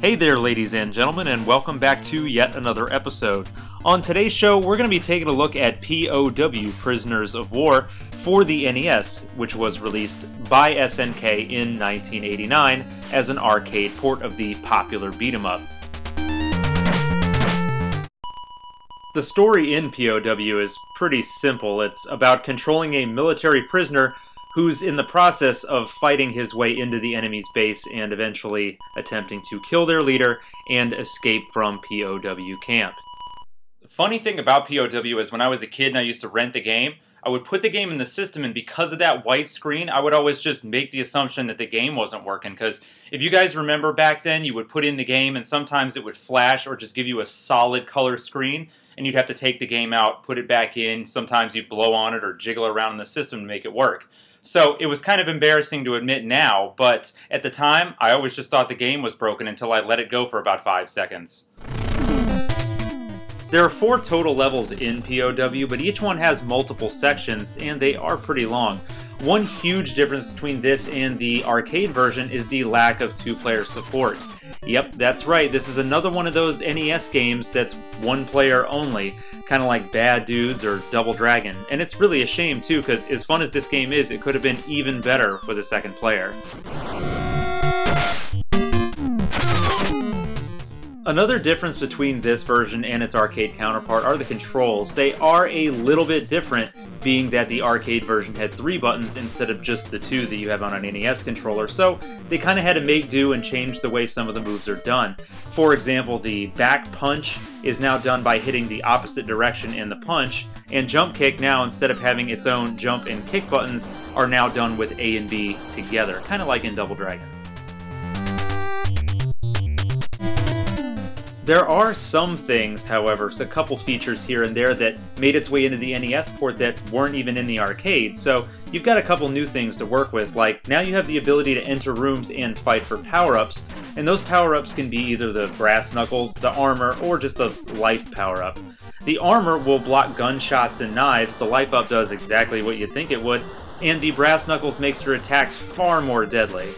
Hey there, ladies and gentlemen, and welcome back to yet another episode. On today's show, we're going to be taking a look at POW, Prisoners of War, for the NES, which was released by SNK in 1989 as an arcade port of the popular beat-em-up. The story in POW is pretty simple. It's about controlling a military prisoner who's in the process of fighting his way into the enemy's base and eventually attempting to kill their leader and escape from POW camp. The funny thing about POW is when I was a kid and I used to rent the game, I would put the game in the system, and because of that white screen, I would always just make the assumption that the game wasn't working, because if you guys remember back then, you would put in the game and sometimes it would flash or just give you a solid color screen, and you'd have to take the game out, put it back in, sometimes you'd blow on it or jiggle around in the system to make it work. So it was kind of embarrassing to admit now, but at the time, I always just thought the game was broken until I let it go for about 5 seconds. There are 4 total levels in POW, but each one has multiple sections, and they are pretty long. One huge difference between this and the arcade version is the lack of 2-player support. Yep, that's right, this is another one of those NES games that's 1 player only, kind of like Bad Dudes or Double Dragon. And it's really a shame too, because as fun as this game is, it could have been even better with a 2nd player. Another difference between this version and its arcade counterpart are the controls. They are a little bit different, being that the arcade version had 3 buttons instead of just the 2 that you have on an NES controller, so they kind of had to make do and change the way some of the moves are done. For example, the back punch is now done by hitting the opposite direction in the punch, and jump kick now, instead of having its own jump and kick buttons, are now done with A and B together, kind of like in Double Dragon. There are some things, however, a couple features here and there that made its way into the NES port that weren't even in the arcade, so you've got a couple new things to work with, like now you have the ability to enter rooms and fight for power-ups, and those power-ups can be either the brass knuckles, the armor, or just a life power-up. The armor will block gunshots and knives, the life up does exactly what you'd think it would, and the brass knuckles makes your attacks far more deadly.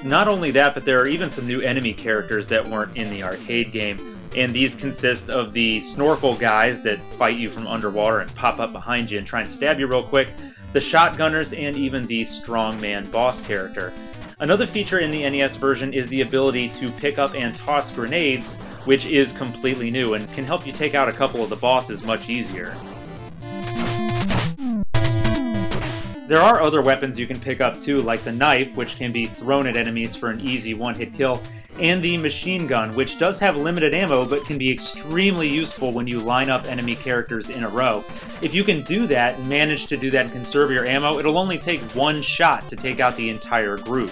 Not only that, but there are even some new enemy characters that weren't in the arcade game, and these consist of the snorkel guys that fight you from underwater and pop up behind you and try and stab you real quick, the shotgunners, and even the strongman boss character. Another feature in the NES version is the ability to pick up and toss grenades, which is completely new and can help you take out a couple of the bosses much easier. There are other weapons you can pick up too, like the knife, which can be thrown at enemies for an easy one-hit kill, and the machine gun, which does have limited ammo but can be extremely useful when you line up enemy characters in a row. If you can do that, and manage to do that and conserve your ammo, it'll only take 1 shot to take out the entire group.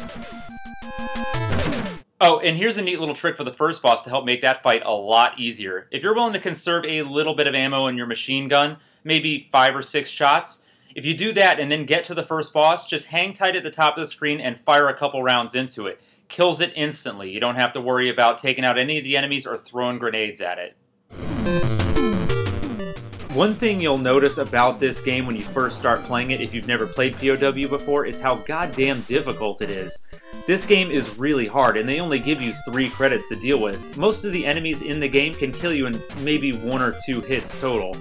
Oh, and here's a neat little trick for the first boss to help make that fight a lot easier. If you're willing to conserve a little bit of ammo in your machine gun, maybe 5 or 6 shots, if you do that and then get to the first boss, just hang tight at the top of the screen and fire a couple rounds into it. Kills it instantly. You don't have to worry about taking out any of the enemies or throwing grenades at it. One thing you'll notice about this game when you first start playing it, if you've never played POW before, is how goddamn difficult it is. This game is really hard, and they only give you 3 credits to deal with. Most of the enemies in the game can kill you in maybe 1 or 2 hits total.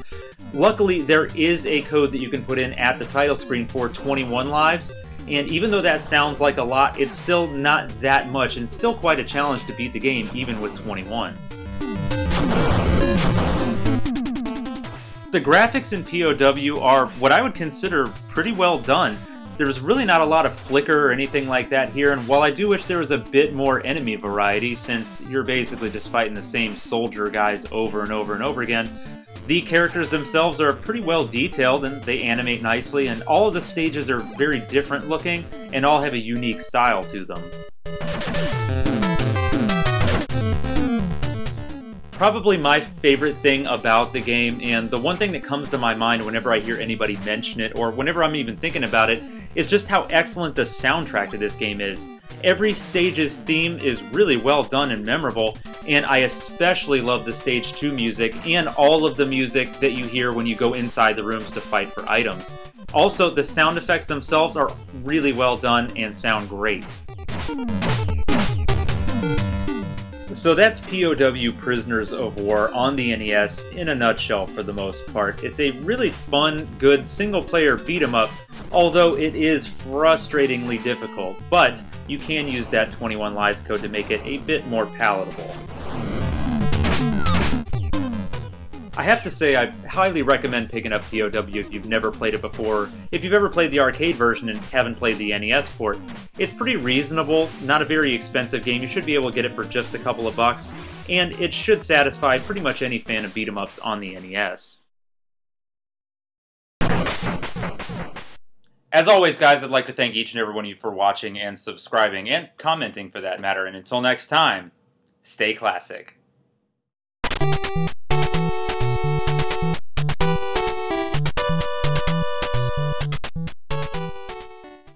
Luckily, there is a code that you can put in at the title screen for 21 lives, and even though that sounds like a lot, it's still not that much, and it's still quite a challenge to beat the game, even with 21. The graphics in POW are what I would consider pretty well done. There's really not a lot of flicker or anything like that here, and while I do wish there was a bit more enemy variety, since you're basically just fighting the same soldier guys over and over and over again, the characters themselves are pretty well detailed and they animate nicely, and all of the stages are very different looking and all have a unique style to them. Probably my favorite thing about the game, and the one thing that comes to my mind whenever I hear anybody mention it, or whenever I'm even thinking about it, is just how excellent the soundtrack to this game is. Every stage's theme is really well done and memorable, and I especially love the Stage 2 music and all of the music that you hear when you go inside the rooms to fight for items. Also, the sound effects themselves are really well done and sound great. So that's POW Prisoners of War on the NES in a nutshell for the most part. It's a really fun, good single-player beat-em-up, although it is frustratingly difficult, but you can use that 21 Lives code to make it a bit more palatable. I have to say, I highly recommend picking up POW if you've never played it before. If you've ever played the arcade version and haven't played the NES port, it's pretty reasonable, not a very expensive game. You should be able to get it for just a couple of bucks, and it should satisfy pretty much any fan of beat-em-ups on the NES. As always, guys, I'd like to thank each and every one of you for watching and subscribing, and commenting for that matter, and until next time, stay classic.